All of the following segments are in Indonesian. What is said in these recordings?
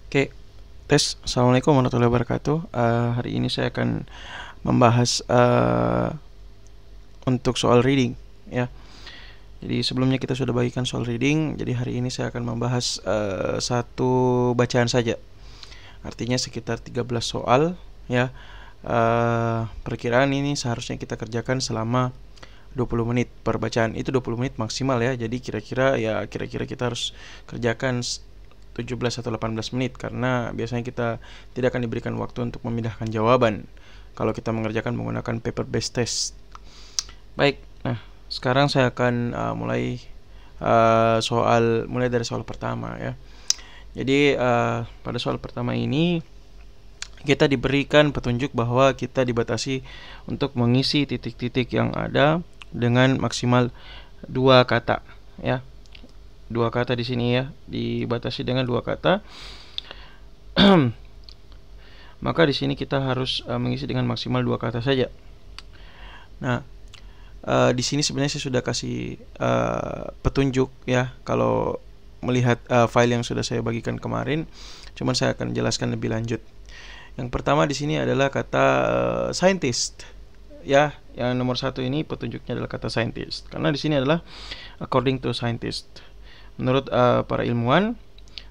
Oke, tes. Assalamualaikum warahmatullahi wabarakatuh. Hari ini saya akan membahas untuk soal reading, ya. Jadi sebelumnya kita sudah bagikan soal reading. Jadi hari ini saya akan membahas satu bacaan saja. Artinya sekitar 13 soal, ya. Perkiraan ini seharusnya kita kerjakan selama 20 menit per bacaan. Itu 20 menit maksimal ya. Jadi kira-kira kita harus kerjakan 17 atau 18 menit karena biasanya kita tidak akan diberikan waktu untuk memindahkan jawaban kalau kita mengerjakan menggunakan paper based test. Baik, nah sekarang saya akan mulai dari soal pertama ya. Jadi pada soal pertama ini kita diberikan petunjuk bahwa kita dibatasi untuk mengisi titik-titik yang ada dengan maksimal 2 kata ya. 2 kata di sini ya, dibatasi dengan 2 kata. Maka di sini kita harus mengisi dengan maksimal 2 kata saja. Nah, di sini sebenarnya saya sudah kasih petunjuk ya kalau melihat file yang sudah saya bagikan kemarin. Cuman saya akan jelaskan lebih lanjut. Yang pertama di sini adalah kata scientist. Ya, yang nomor 1 ini petunjuknya adalah kata scientist. Karena di sini adalah according to scientist. Menurut para ilmuwan,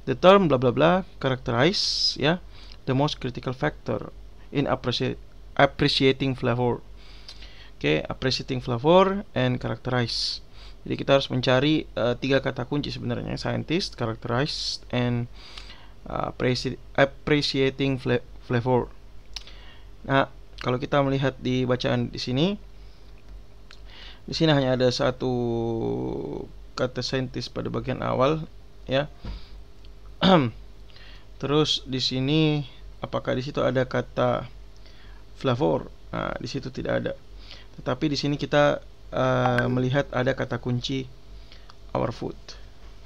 the term bla bla bla characterize ya the most critical factor in appreciating flavor. Appreciating flavor and characterize. Jadi kita harus mencari 3 kata kunci sebenarnya: scientist, characterize, and appreciating flavor. Nah, kalau kita melihat di bacaan di sini hanya ada satu kata scientist pada bagian awal ya. Terus di sini apakah di situ ada kata flavor? Nah, di situ tidak ada. Tetapi di sini kita melihat ada kata kunci our food.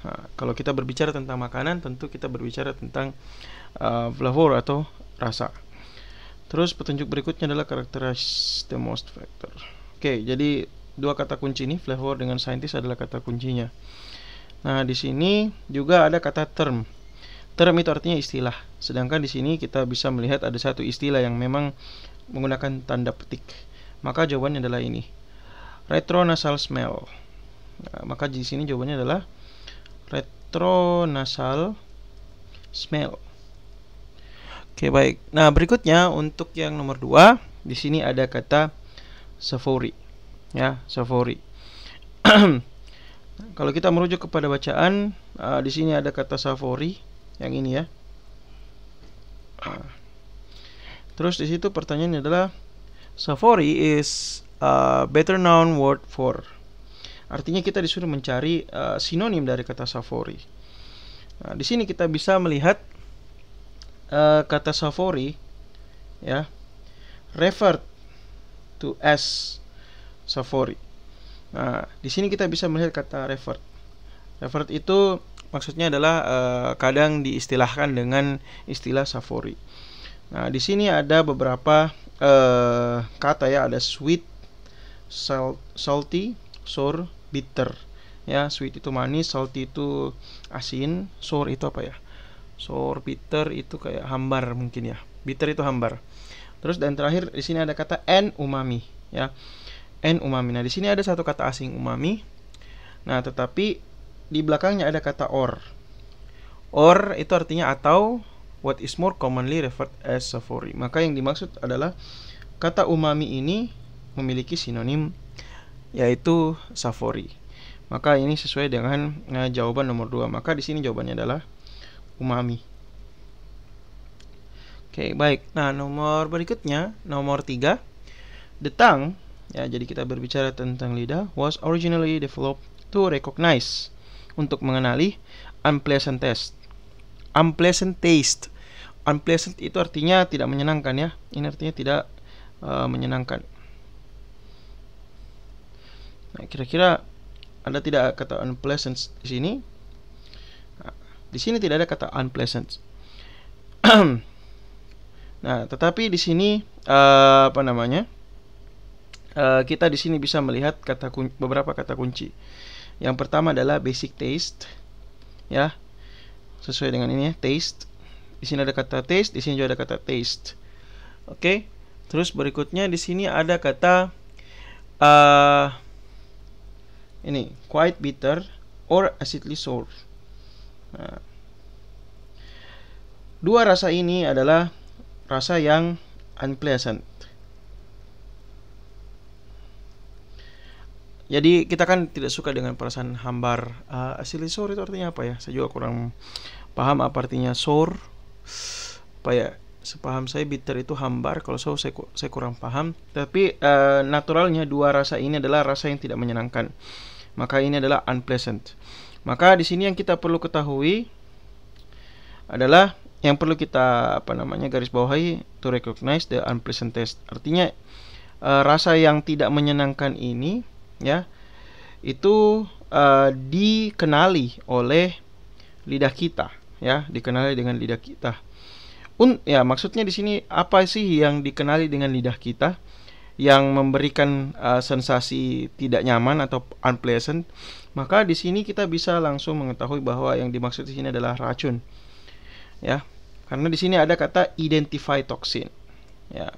Nah, kalau kita berbicara tentang makanan, tentu kita berbicara tentang flavor atau rasa. Terus petunjuk berikutnya adalah characterize the most factor. Jadi 2 kata kunci ini, flavor dengan scientist, adalah kata kuncinya. Nah, di sini juga ada kata term. Term itu artinya istilah. Sedangkan di sini kita bisa melihat ada satu istilah yang memang menggunakan tanda petik. Maka jawabannya adalah ini, retronasal smell. Nah, maka di sini jawabannya adalah retronasal smell. Baik. Nah, berikutnya untuk yang nomor 2, di sini ada kata savory. Ya, savory. Kalau kita merujuk kepada bacaan, di sini ada kata savory yang ini ya. Terus di situ pertanyaannya adalah savory is a better noun word for. Artinya kita disuruh mencari sinonim dari kata savory. Nah, di sini kita bisa melihat kata savory ya referred to as savory. Nah, di sini kita bisa melihat kata revert. Revert itu maksudnya adalah kadang diistilahkan dengan istilah savory. Nah, di sini ada beberapa kata ya, ada sweet, salty, sour, bitter. Ya, sweet itu manis, salty itu asin, sour itu apa ya? Sour, bitter itu kayak hambar mungkin ya. Bitter itu hambar. Terus dan terakhir di sini ada kata and umami ya. And umami. Nah, di sini ada satu kata asing umami. Nah, tetapi di belakangnya ada kata or. Or itu artinya atau, what is more commonly referred as savory. Maka yang dimaksud adalah kata umami ini memiliki sinonim yaitu savory. Maka ini sesuai dengan jawaban nomor 2. Maka di sini jawabannya adalah umami. Baik. Nah, nomor berikutnya, nomor 3, the tongue. Ya, jadi kita berbicara tentang lidah, was originally developed to recognize, untuk mengenali unpleasant taste. Unpleasant taste. Unpleasant itu artinya tidak menyenangkan ya. Ini artinya tidak menyenangkan. Nah, kira-kira ada tidak kata unpleasant di sini? Nah, di sini tidak ada kata unpleasant. Nah, tetapi di sini kita di sini bisa melihat beberapa kata kunci. Yang pertama adalah basic taste, ya, sesuai dengan ini ya, taste. Di sini ada kata taste, di sini juga ada kata taste. Oke. Terus berikutnya di sini ada kata ini quite bitter or acidly sour. Nah, dua rasa ini adalah rasa yang unpleasant. Jadi kita kan tidak suka dengan perasaan hambar. Acidly sour itu artinya apa ya? Saya juga kurang paham apa artinya sour. Apa ya? Sepaham saya bitter itu hambar. Kalau sour saya kurang paham. Tapi naturalnya dua rasa ini adalah rasa yang tidak menyenangkan. Maka ini adalah unpleasant. Maka di sini yang kita perlu ketahui adalah yang perlu kita garis bawahi, to recognize the unpleasant taste. Artinya rasa yang tidak menyenangkan ini ya itu dikenali oleh lidah kita, ya, dikenali dengan lidah kita. Ya, maksudnya di sini apa sih yang dikenali dengan lidah kita yang memberikan sensasi tidak nyaman atau unpleasant? Maka di sini kita bisa langsung mengetahui bahwa yang dimaksud di sini adalah racun. Ya. Karena di sini ada kata identify toxin. Ya.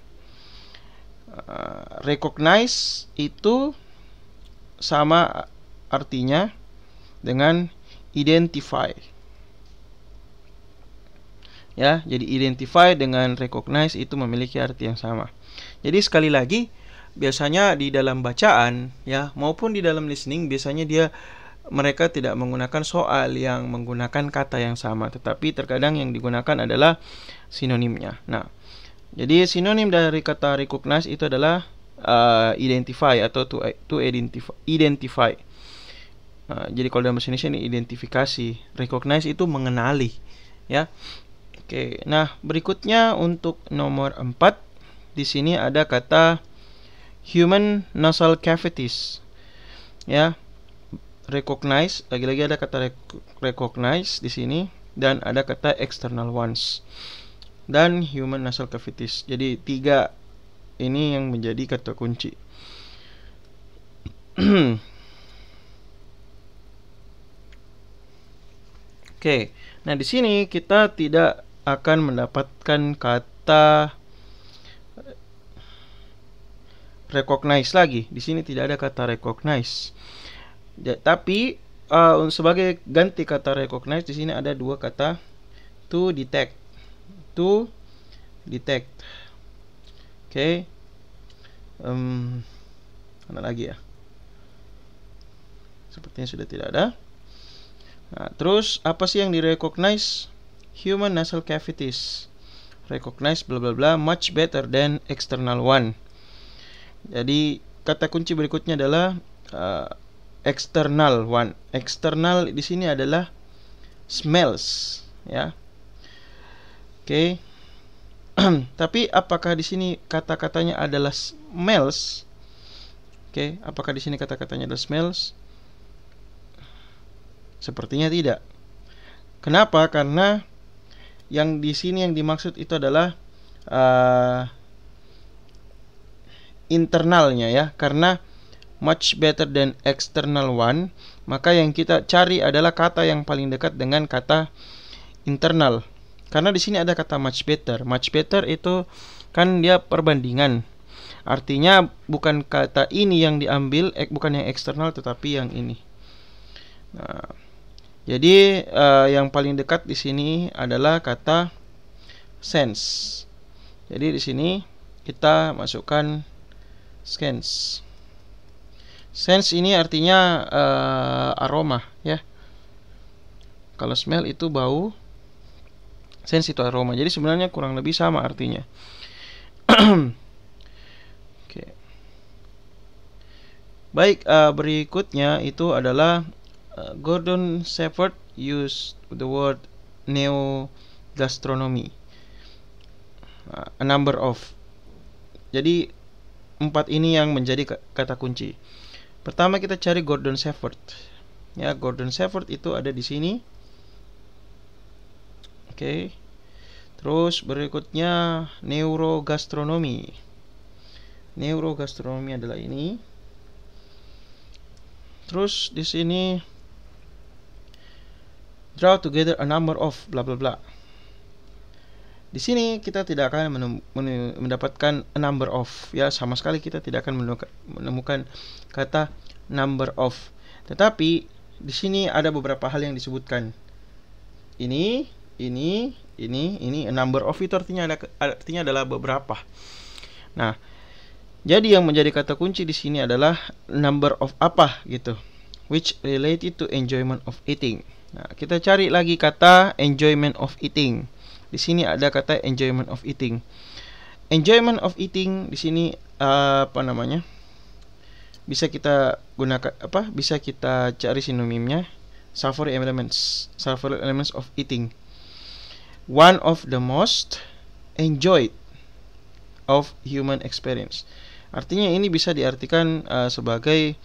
Recognize itu sama artinya dengan identify. Ya, jadi identify dengan recognize itu memiliki arti yang sama. Jadi sekali lagi, biasanya di dalam bacaan ya maupun di dalam listening biasanya mereka tidak menggunakan soal yang menggunakan kata yang sama, tetapi terkadang yang digunakan adalah sinonimnya. Nah, jadi sinonim dari kata recognize itu adalah identify atau to identify. Jadi kalau dalam bahasa Indonesia ini identifikasi, recognize itu mengenali, ya. Oke, nah berikutnya untuk nomor 4 di sini ada kata human nasal cavities, ya. Recognize, lagi-lagi ada kata recognize di sini dan ada kata external ones dan human nasal cavities. Jadi 3 ini yang menjadi kata kunci. Oke, nah di sini kita tidak akan mendapatkan kata recognize lagi. Di sini tidak ada kata recognize. Tapi sebagai ganti kata recognize di sini ada 2 kata to detect. To detect. Oke. Mana lagi ya? Sepertinya sudah tidak ada. Nah, terus apa sih yang di-recognize? Human nasal cavities. Recognize bla bla bla much better than external one. Jadi kata kunci berikutnya adalah external one. External di sini adalah smells, ya. Oke. Tapi apakah di sini kata-katanya adalah smells? Oke, apakah di sini kata-katanya adalah smells? Sepertinya tidak. Kenapa? Karena yang di sini yang dimaksud itu adalah internalnya, ya. Karena much better than external one, maka yang kita cari adalah kata yang paling dekat dengan kata internal. Karena di sini ada kata much better. Much better itu kan dia perbandingan. Artinya bukan kata ini yang diambil, bukan yang eksternal tetapi yang ini. Nah, jadi yang paling dekat di sini adalah kata sense. Jadi di sini kita masukkan sense. Sense ini artinya aroma, ya. Kalau smell itu bau, sense itu aroma. Jadi sebenarnya kurang lebih sama artinya. Oke. Baik, berikutnya itu adalah Gordon Shepherd used the word neo-gastronomy. A number of. Jadi 4 ini yang menjadi kata kunci. Pertama kita cari Gordon Shepherd. Ya, Gordon Shepherd itu ada di sini. Oke. Terus berikutnya neurogastronomy. Neurogastronomy adalah ini. Terus di sini draw together a number of bla bla bla. Di sini kita tidak akan mendapatkan a number of, ya, sama sekali kita tidak akan menemukan kata number of. Tetapi di sini ada beberapa hal yang disebutkan. Ini a number of itu artinya adalah beberapa. Nah, jadi yang menjadi kata kunci di sini adalah number of apa gitu, which related to enjoyment of eating. Nah, kita cari lagi kata enjoyment of eating. Di sini ada kata enjoyment of eating. Enjoyment of eating di sini apa namanya? Bisa kita gunakan apa? Bisa kita cari sinonimnya. Savory elements of eating. One of the most enjoyed of human experience. Artinya ini bisa diartikan sebagai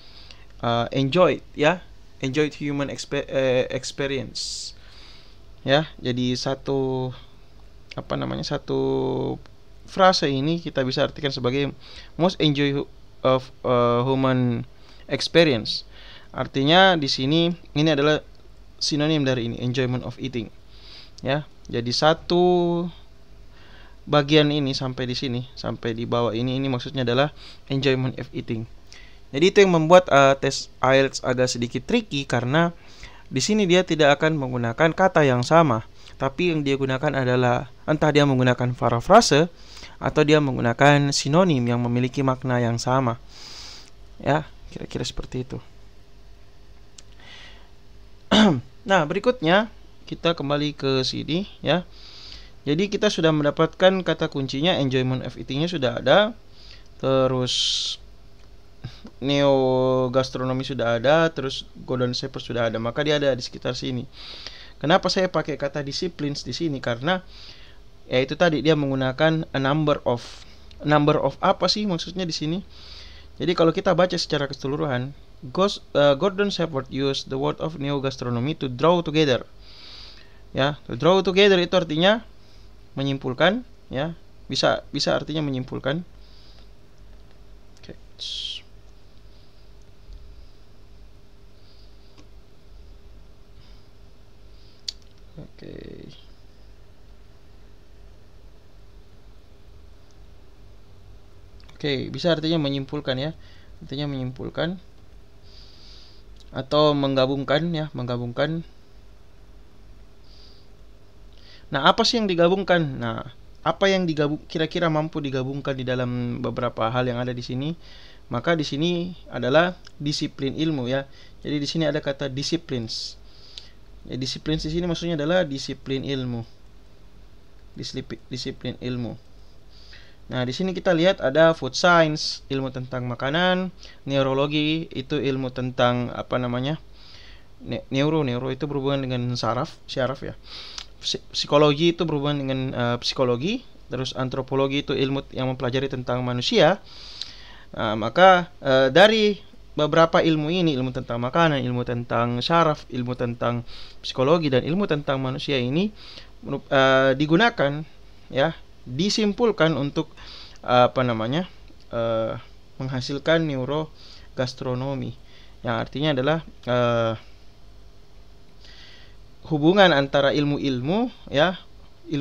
enjoyed, ya, enjoyed human experience, ya. Jadi satu frase ini kita bisa artikan sebagai most enjoy of human experience. Artinya di sini ini adalah sinonim dari ini, enjoyment of eating, ya. Jadi satu bagian ini sampai di sini, sampai di bawah ini maksudnya adalah enjoyment of eating. Jadi itu yang membuat tes IELTS agak sedikit tricky, karena di sini dia tidak akan menggunakan kata yang sama, tapi yang dia gunakan adalah entah dia menggunakan parafrase atau dia menggunakan sinonim yang memiliki makna yang sama, ya, kira-kira seperti itu. Nah, berikutnya kita kembali ke sini, ya. Jadi kita sudah mendapatkan kata kuncinya, enjoyment of eating-nya sudah ada. Terus neo gastronomi sudah ada, terus golden shepherd sudah ada. Maka dia ada di sekitar sini. Kenapa saya pakai kata disciplines di sini? Karena ya itu tadi, dia menggunakan a number of. Number of apa sih maksudnya di sini? Jadi kalau kita baca secara keseluruhan, Gordon Shepherd used the word of neo gastronomy to draw together. Ya, to draw together itu artinya menyimpulkan, ya, bisa artinya menyimpulkan. Oke. Oke, bisa artinya menyimpulkan, ya, artinya menyimpulkan atau menggabungkan, ya, menggabungkan. Nah, apa sih yang digabungkan? Nah, apa yang kira-kira mampu digabungkan di dalam beberapa hal yang ada di sini? Maka di sini adalah disiplin ilmu, ya. Jadi di sini ada kata disciplines. Ya, disciplines di sini maksudnya adalah disiplin ilmu. Disiplin ilmu. Nah, di sini kita lihat ada food science, ilmu tentang makanan, neurologi itu ilmu tentang apa namanya? Neuro itu berhubungan dengan syaraf, ya. Psikologi itu berhubungan dengan psikologi, terus antropologi itu ilmu yang mempelajari tentang manusia. Nah, maka dari beberapa ilmu ini, ilmu tentang makanan, ilmu tentang syaraf, ilmu tentang psikologi, dan ilmu tentang manusia ini digunakan, ya, disimpulkan untuk menghasilkan neurogastronomi, yang artinya adalah hubungan antara ilmu-ilmu, ya,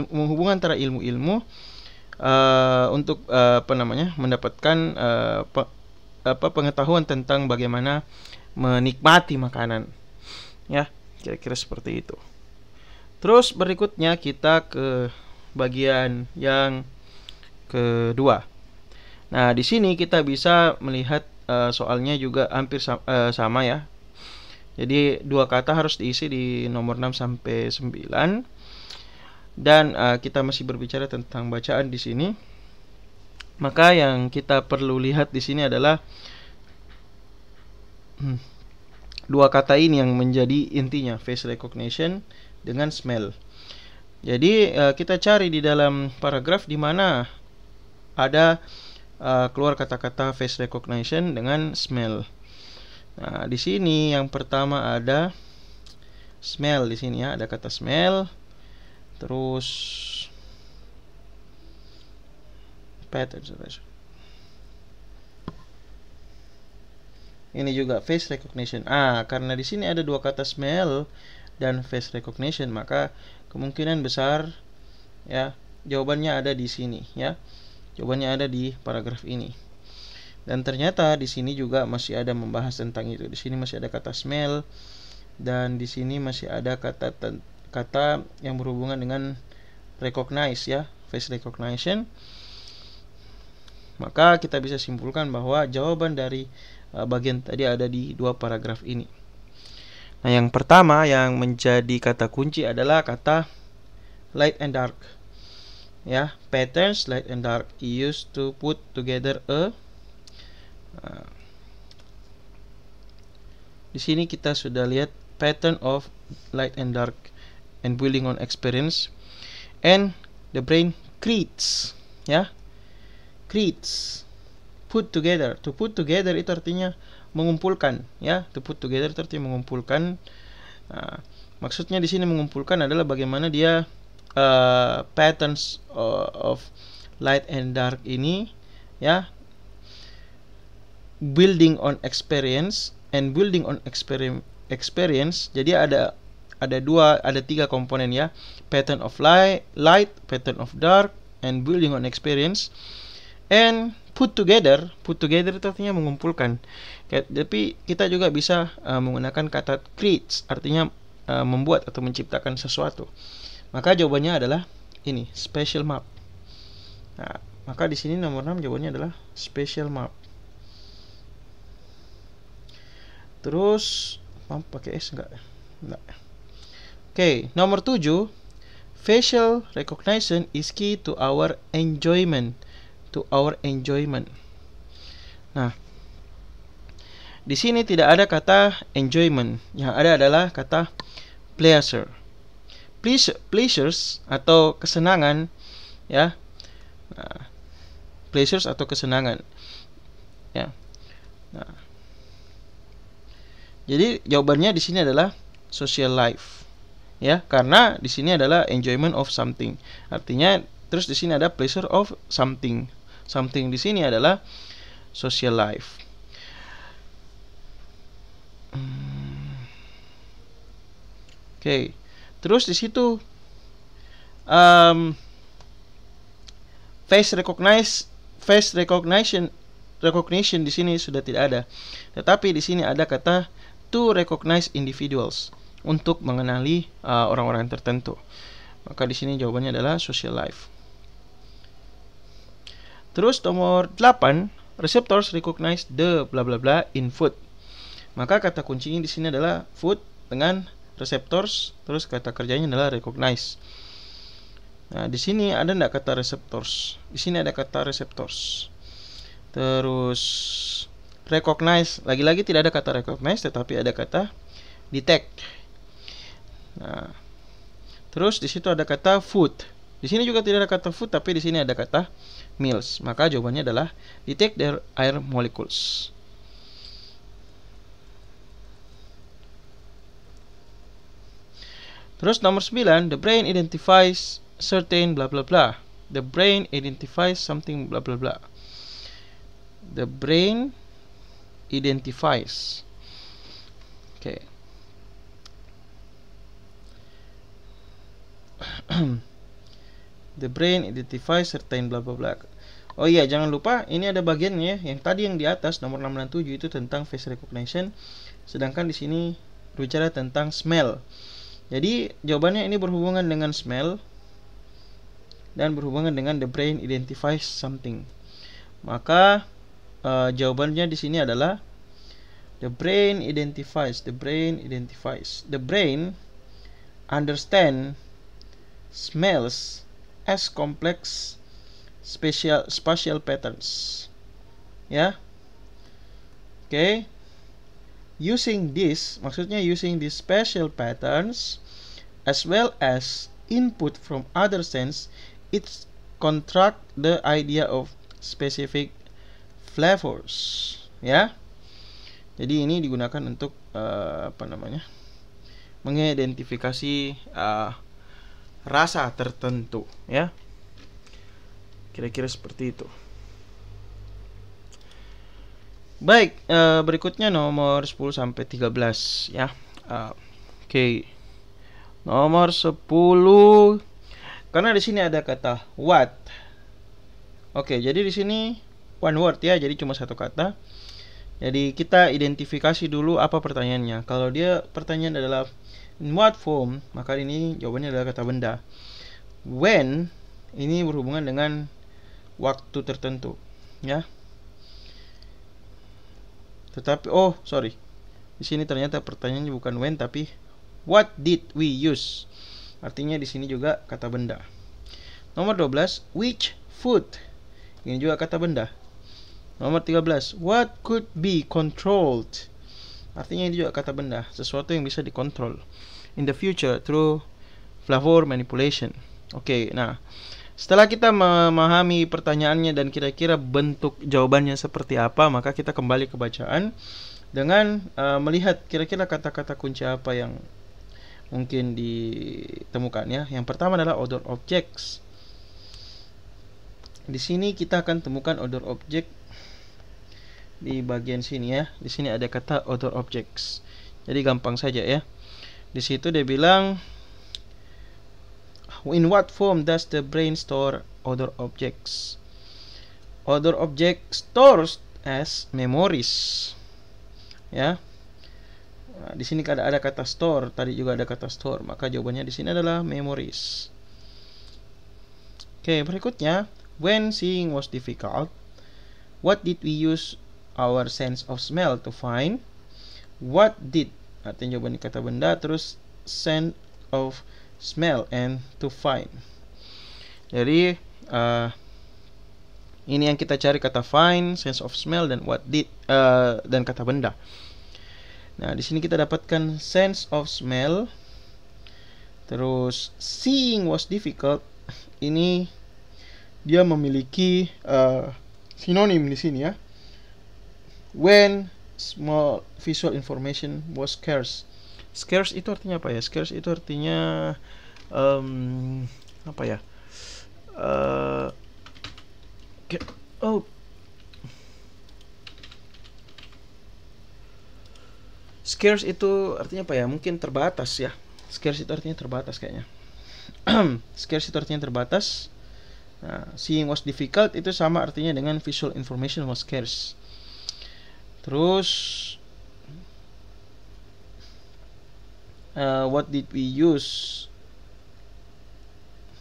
hubungan antara ilmu-ilmu untuk mendapatkan pengetahuan tentang bagaimana menikmati makanan, ya, kira-kira seperti itu. Terus berikutnya kita ke bagian yang kedua. Nah, di sini kita bisa melihat soalnya juga hampir sama, ya. Jadi dua kata harus diisi di nomor 6 sampai 9. Dan kita masih berbicara tentang bacaan di sini. Maka yang kita perlu lihat di sini adalah dua kata ini yang menjadi intinya, face recognition dengan smell. Jadi kita cari di dalam paragraf di mana ada keluar kata-kata face recognition dengan smell. Nah, di sini yang pertama ada smell di sini, ya, ada kata smell. Terus pattern observation. Ini juga face recognition. Karena di sini ada dua kata smell dan face recognition, maka kemungkinan besar, ya, jawabannya ada di sini ya. Jawabannya ada di paragraf ini. Dan ternyata di sini juga masih ada membahas tentang itu. Di sini masih ada kata smell, dan di sini masih ada kata yang berhubungan dengan recognize ya, face recognition. Maka kita bisa simpulkan bahwa jawaban dari bagian tadi ada di dua paragraf ini. Nah, yang pertama yang menjadi kata kunci adalah kata light and dark. Ya, patterns light and dark used to put together a. Di sini kita sudah lihat pattern of light and dark and building on experience, and the brain creates ya, creates, put together. To put together itu artinya mengumpulkan ya, to put together itu artinya mengumpulkan. Maksudnya di sini mengumpulkan adalah bagaimana dia patterns of light and dark ini ya, building on experience and building on experience. Jadi ada tiga komponen ya, pattern of light, pattern of dark, and building on experience. And put together itu artinya mengumpulkan. Tapi kita juga bisa menggunakan kata creates, artinya membuat atau menciptakan sesuatu. Maka jawabannya adalah ini, spatial map. Nah, maka di sini nomor 6 jawabannya adalah spatial map. Terus pakai S enggak? Enggak. Oke, nomor 7, facial recognition is key to our enjoyment. Nah, di sini tidak ada kata enjoyment. Yang ada adalah kata pleasure. Pleasures atau kesenangan ya. Nah, pleasures atau kesenangan. Ya. Nah, jadi jawabannya di sini adalah social life. Ya, karena di sini adalah enjoyment of something. Artinya terus di sini ada pleasure of something. Something di sini adalah social life. Oke. Terus di situ face recognition di sini sudah tidak ada. Tetapi di sini ada kata to recognize individuals, untuk mengenali orang-orang tertentu. Maka di sini jawabannya adalah social life. Terus nomor 8, receptors recognize the bla bla bla in food. Maka kata kuncinya di sini adalah food dengan receptors, terus kata kerjanya adalah recognize. Nah, di sini ada enggak kata receptors? Di sini ada kata receptors. Terus recognize, lagi-lagi tidak ada kata recognize, tetapi ada kata detect. Nah, terus di situ ada kata food. Di sini juga tidak ada kata food, tapi di sini ada kata meals. Maka jawabannya adalah detect their air molecules. Terus nomor 9, the brain identifies certain bla bla bla. The brain identifies something bla bla bla. The brain identifies. Oke. The brain identifies certain bla bla bla. Oh iya, jangan lupa ini ada bagiannya yang tadi yang di atas nomor 6 dan 7 itu tentang face recognition, sedangkan di sini berbicara tentang smell. Jadi jawabannya ini berhubungan dengan smell dan berhubungan dengan the brain identifies something. Maka jawabannya di sini adalah the brain understand smells as complex spatial patterns. Ya. Oke. Maksudnya using these spatial patterns as well as input from other sense, it construct the idea of specific flavors. Ya. Jadi ini digunakan untuk mengidentifikasi rasa tertentu, ya. Kira-kira seperti itu. Baik, berikutnya nomor 10 sampai 13 ya. Oke. Nomor 10, Karena di sini ada kata what. Oke, jadi di sini one word ya, jadi cuma satu kata. Jadi kita identifikasi dulu apa pertanyaannya. Kalau dia pertanyaan adalah in what form, maka ini jawabannya adalah kata benda. When ini berhubungan dengan waktu tertentu, ya. Tetapi di sini ternyata pertanyaannya bukan when tapi what did we use. Artinya di sini juga kata benda. Nomor 12, which food. Ini juga kata benda. Nomor 13, what could be controlled. Artinya ini juga kata benda, sesuatu yang bisa dikontrol in the future through flavor manipulation. Oke, nah setelah kita memahami pertanyaannya dan kira-kira bentuk jawabannya seperti apa, maka kita kembali ke bacaan dengan melihat kira-kira kata-kata kunci apa yang mungkin ditemukan ya. Yang pertama adalah order objects. Di sini kita akan temukan order object di bagian sini ya. Di sini ada kata order objects. Jadi gampang saja ya. Di situ dia bilang in what form does the brain store order objects? Order object stores as memories. Ya. Nah, di sini ada kata store, tadi juga ada kata store, maka jawabannya di sini adalah memories. Oke, berikutnya, when seeing was difficult, what did we use our sense of smell to find? What did, artinya jawabannya kata benda, terus sense of smell and to find. Jadi ini yang kita cari, kata find, sense of smell, dan what did, dan kata benda. Nah, di sini kita dapatkan sense of smell. Terus seeing was difficult. Ini dia memiliki sinonim di sini ya. When small visual information was scarce. Scarce itu artinya apa ya? Scarce itu artinya apa ya? Scarce itu artinya apa ya? Mungkin terbatas ya. Scarce itu artinya terbatas kayaknya. Scarce itu artinya terbatas. Nah, seeing was difficult itu sama artinya dengan visual information was scarce. Terus what did we use?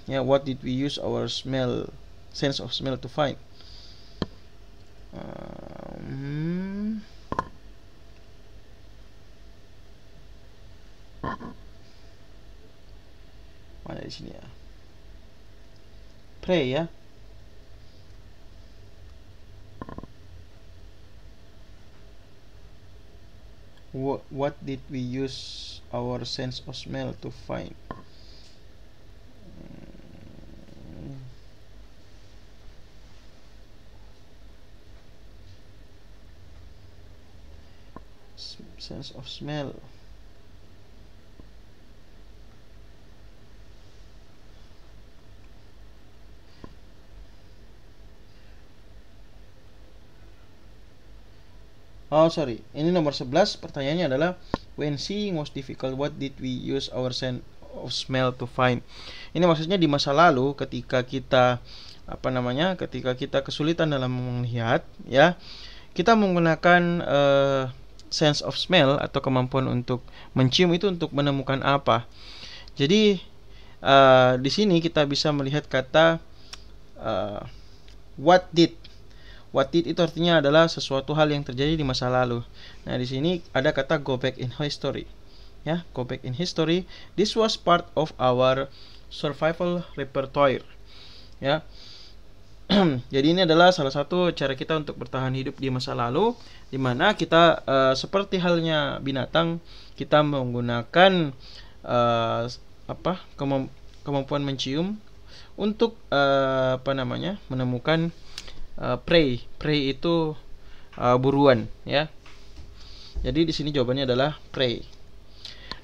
Ya, what did we use our sense of smell to find? Mana di sini ya? Pray ya. What did we use our sense of smell to find? Sense of smell. Ini nomor 11. Pertanyaannya adalah when seeing was difficult, what did we use our sense of smell to find? Ini maksudnya di masa lalu ketika kita ketika kita kesulitan dalam melihat ya, kita menggunakan sense of smell atau kemampuan untuk mencium itu untuk menemukan apa. Jadi di sini kita bisa melihat kata what did. What did itu artinya adalah sesuatu hal yang terjadi di masa lalu. Nah, di sini ada kata go back in history. Ya, go back in history. This was part of our survival repertoire. Ya. Jadi ini adalah salah satu cara kita untuk bertahan hidup di masa lalu, di mana kita seperti halnya binatang, kita menggunakan kemampuan mencium untuk menemukan prey. Prey itu buruan ya. Jadi di sini jawabannya adalah prey.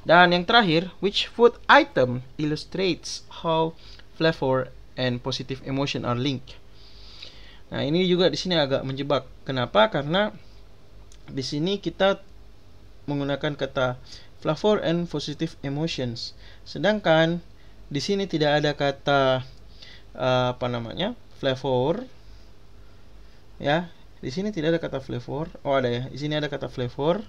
Dan yang terakhir, which food item illustrates how flavor and positive emotion are linked? Nah, ini juga di sini agak menjebak. Kenapa? Karena di sini kita menggunakan kata flavor and positive emotions. Sedangkan di sini tidak ada kata apa namanya, flavor, ya. Di sini tidak ada kata flavor. Oh, ada ya. Di sini ada kata flavor.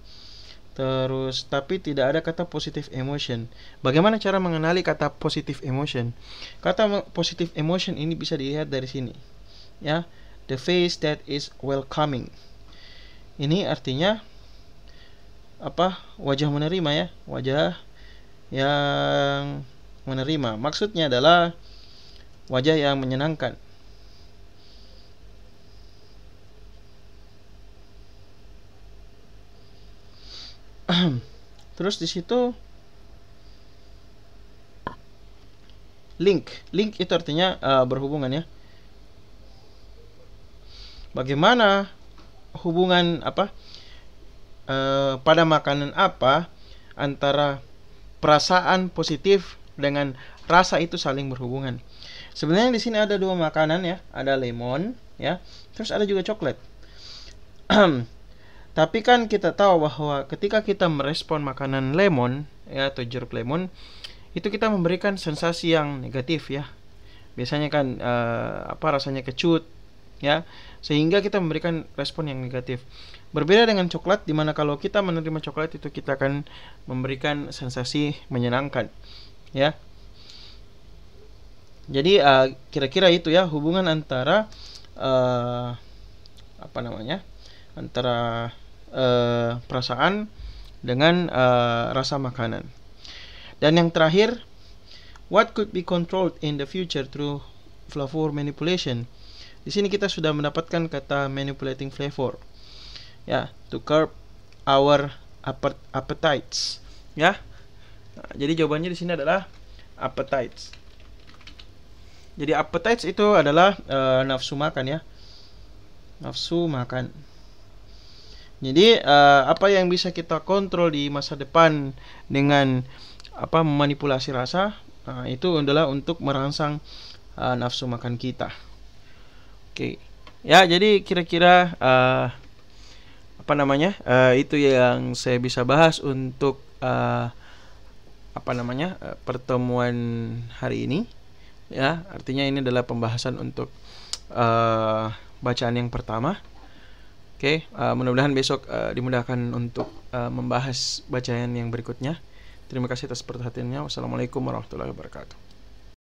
Terus tapi tidak ada kata positive emotion. Bagaimana cara mengenali kata positive emotion? Kata positive emotion ini bisa dilihat dari sini. Ya, the face that is welcoming. Ini artinya apa? Wajah menerima ya, wajah yang menerima. Maksudnya adalah wajah yang menyenangkan. Terus di situ link itu artinya berhubungan ya. Bagaimana hubungan apa pada makanan apa antara perasaan positif dengan rasa itu saling berhubungan. Sebenarnya di sini ada dua makanan ya, ada lemon ya, terus ada juga coklat. Tapi kan kita tahu bahwa ketika kita merespon makanan lemon ya atau jeruk lemon, itu kita memberikan sensasi yang negatif ya. Biasanya kan rasanya kecut ya, sehingga kita memberikan respon yang negatif. Berbeda dengan coklat, dimana kalau kita menerima coklat itu kita akan memberikan sensasi menyenangkan ya. Jadi kira-kira itu ya hubungan antara antara perasaan dengan rasa makanan. Dan yang terakhir, what could be controlled in the future through flavor manipulation? Di sini kita sudah mendapatkan kata manipulating flavor. Ya, to curb our appetites. Ya. Nah, jadi jawabannya di sini adalah appetites. Jadi appetites itu adalah nafsu makan ya. Nafsu makan. Jadi apa yang bisa kita kontrol di masa depan dengan memanipulasi rasa, itu adalah untuk merangsang nafsu makan kita. Oke. Ya, jadi kira-kira itu yang saya bisa bahas untuk pertemuan hari ini. Ya, artinya ini adalah pembahasan untuk bacaan yang pertama. Oke, mudah-mudahan besok dimudahkan untuk membahas bacaan yang berikutnya. Terima kasih atas perhatiannya. Wassalamualaikum warahmatullahi wabarakatuh.